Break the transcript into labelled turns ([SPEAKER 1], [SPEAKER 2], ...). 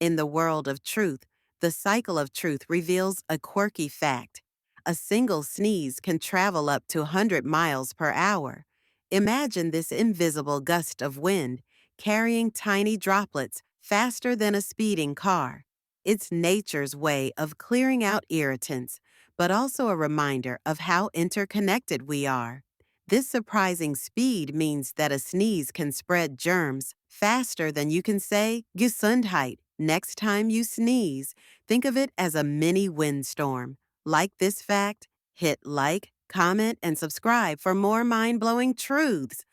[SPEAKER 1] In the world of truth, the cycle of truth reveals a quirky fact. A single sneeze can travel up to 100 miles per hour. Imagine this invisible gust of wind carrying tiny droplets faster than a speeding car. It's nature's way of clearing out irritants, but also a reminder of how interconnected we are. This surprising speed means that a sneeze can spread germs faster than you can say Gesundheit. Next time you sneeze, think of it as a mini windstorm. Like this fact? Hit like, comment, and subscribe for more mind blowing truths.